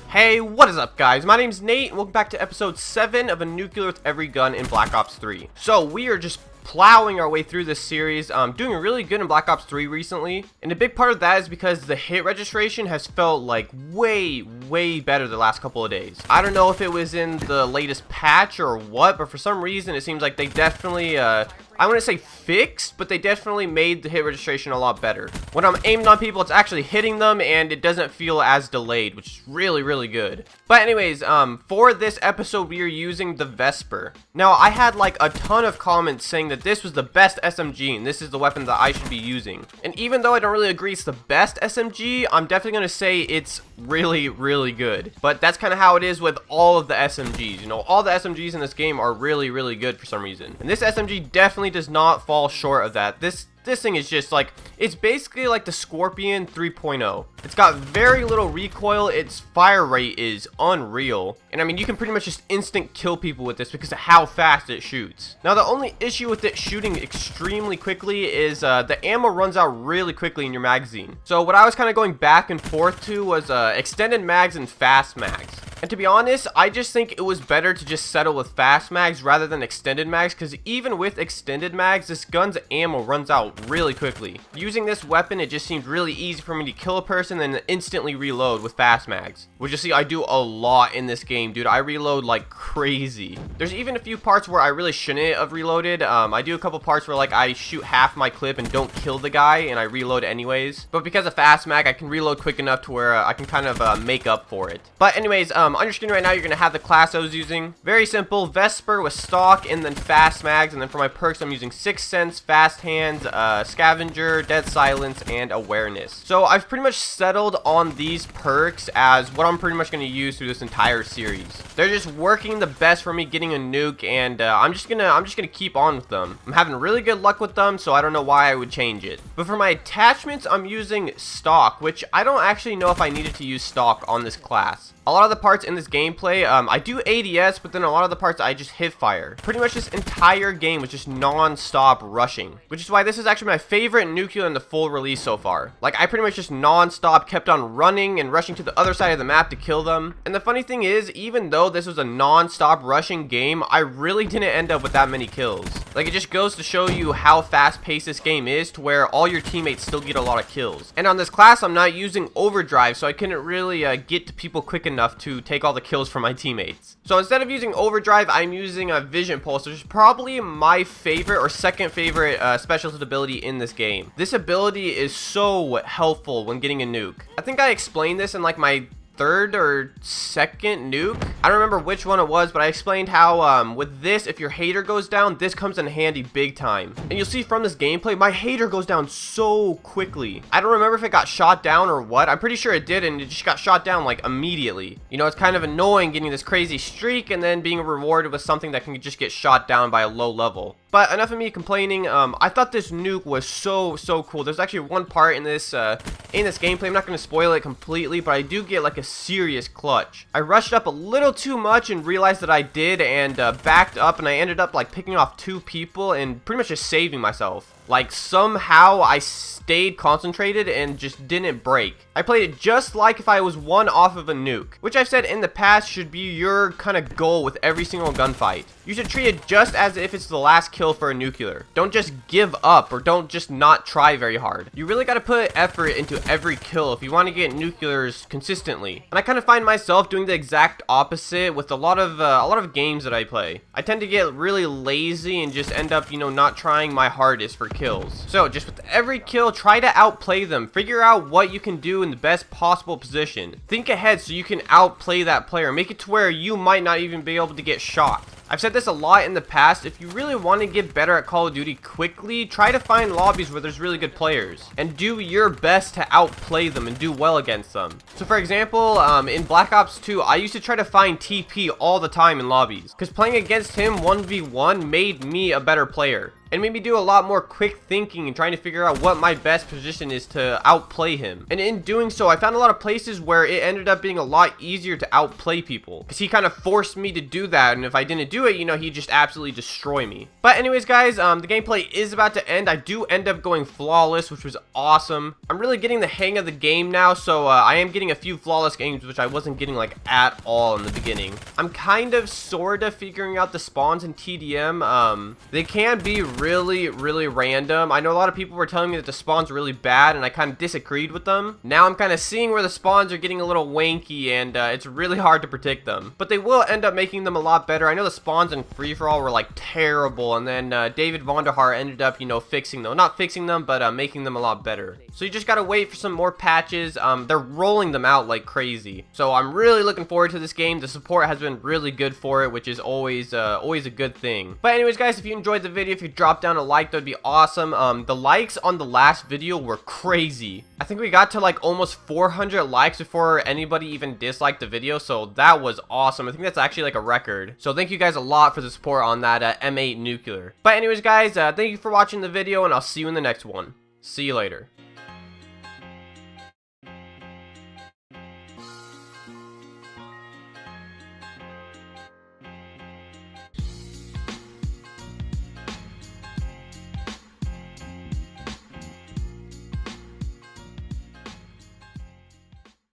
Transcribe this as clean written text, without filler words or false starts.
Hey, what is up guys? My name's Nate and welcome back to episode 7 of A Nuclear with Every Gun in Black Ops 3. So we are just plowing our way through this series, doing really good in Black Ops 3 recently, and a big part of that is because the hit registration has felt like way better the last couple of days. I don't know if it was in the latest patch or what, but for some reason it seems like they definitely I wouldn't say fixed, but they definitely made the hit registration a lot better. When I'm aiming on people, it's actually hitting them, and it doesn't feel as delayed, which is really good. But anyways, for this episode, we are using the Vesper. Now, I had like a ton of comments saying that this was the best SMG, and this is the weapon that I should be using. And even though I don't really agree it's the best SMG, I'm definitely going to say it's really good. But that's kind of how it is with all of the SMGs. You know, all the SMGs in this game are really good for some reason. And this SMG definitely does not fall short of that. This thing is just like, it's basically like the Skorpion 3.0. It's got very little recoil, its fire rate is unreal, and I mean you can pretty much just instant kill people with this because of how fast it shoots. Now the only issue with it shooting extremely quickly is the ammo runs out really quickly in your magazine. So what I was kind of going back and forth to was extended mags and fast mags. And to be honest, I just think it was better to just settle with fast mags rather than extended mags, because even with extended mags, this gun's ammo runs out really quickly. Using this weapon, it just seemed really easy for me to kill a person and then instantly reload with fast mags. Which you see, I do a lot in this game, dude. I reload like crazy. There's even a few parts where I really shouldn't have reloaded. I do a couple parts where like I shoot half my clip and don't kill the guy and I reload anyways. But because of fast mag, I can reload quick enough to where I can kind of make up for it. But anyways, on your screen right now, you're going to have the class I was using. Very simple, Vesper with stock and then fast mags. And then for my perks, I'm using Sixth Sense, Fast Hands, Scavenger, Dead Silence, and Awareness. So I've pretty much settled on these perks as what I'm pretty much going to use through this entire series. They're just working the best for me getting a nuke, and I'm just gonna keep on with them. I'm having really good luck with them, so I don't know why I would change it. But for my attachments, I'm using stock, which I don't actually know if I needed to use stock on this class. A lot of the parts in this gameplay, I do ADS, but then a lot of the parts I just hit fire. Pretty much this entire game was just non-stop rushing, which is why this is actually my favorite nuclear in the full release so far. Like, I pretty much just non-stop kept on running and rushing to the other side of the map to kill them. And the funny thing is, even though this was a non-stop rushing game, I really didn't end up with that many kills. Like, it just goes to show you how fast-paced this game is, to where all your teammates still get a lot of kills. And on this class, I'm not using overdrive, so I couldn't really get to people quick enough to take all the kills from my teammates. So instead of using overdrive, I'm using a vision pulse, which is probably my favorite or second favorite specialist ability in this game. This ability is so helpful when getting a nuke. I think I explained this in like my third or second nuke. I don't remember which one it was, but I explained how with this, if your hater goes down, this comes in handy big time. And you'll see from this gameplay, my hater goes down so quickly. I don't remember if it got shot down or what. I'm pretty sure it did, and it just got shot down like immediately. You know, it's kind of annoying getting this crazy streak and then being rewarded with something that can just get shot down by a low level. But enough of me complaining. I thought this nuke was so cool. There's actually one part in this gameplay. I'm not going to spoil it completely, but I do get like a serious clutch. I rushed up a little too much and realized that I did, and backed up, and I ended up like picking off 2 people and pretty much just saving myself. Like, somehow I stayed concentrated and just didn't break. I played it just like if I was one off of a nuke, which I've said in the past should be your kind of goal with every single gunfight. You should treat it just as if it's the last kill for a nuclear. Don't just give up, or don't just not try very hard. You really got to put effort into every kill if you want to get nuclears consistently. And I kind of find myself doing the exact opposite with a lot of games that I play. I tend to get really lazy and just end up, you know, not trying my hardest for kills. So just with every kill, try to outplay them. Figure out what you can do in the best possible position. Think ahead so you can outplay that player. Make it to where you might not even be able to get shot. I've said this a lot in the past. If you really want to get better at Call of Duty quickly, try to find lobbies where there's really good players and do your best to outplay them and do well against them. So for example, in Black Ops 2, I used to try to find TP all the time in lobbies because playing against him 1v1 made me a better player. and made me do a lot more quick thinking and trying to figure out what my best position is to outplay him. And in doing so, I found a lot of places where it ended up being a lot easier to outplay people, because he kind of forced me to do that, and if I didn't do it, you know, he'd just absolutely destroy me. But anyways, guys, the gameplay is about to end. I do end up going flawless, which was awesome. I'm really getting the hang of the game now, so I am getting a few flawless games, which I wasn't getting like at all in the beginning. I'm kind of sort of figuring out the spawns in TDM. They can be really random. I know a lot of people were telling me that the spawns are really bad, and I kind of disagreed with them. Now I'm kind of seeing where the spawns are getting a little wanky, and it's really hard to predict them, but they will end up making them a lot better. I know the spawns in free-for-all were like terrible, and then David Vonderhaar ended up, you know, fixing them. Not fixing them, but making them a lot better. So you just gotta wait for some more patches. They're rolling them out like crazy. So I'm really looking forward to this game. The support has been really good for it, which is always a good thing. But anyways, guys, if you enjoyed the video, if you drop down a like, that'd be awesome. The likes on the last video were crazy. I think we got to like almost 400 likes before anybody even disliked the video, so that was awesome. I think that's actually like a record. So thank you guys a lot for the support on that M8 Nuclear. But anyways, guys, thank you for watching the video, and I'll see you in the next one. See you later.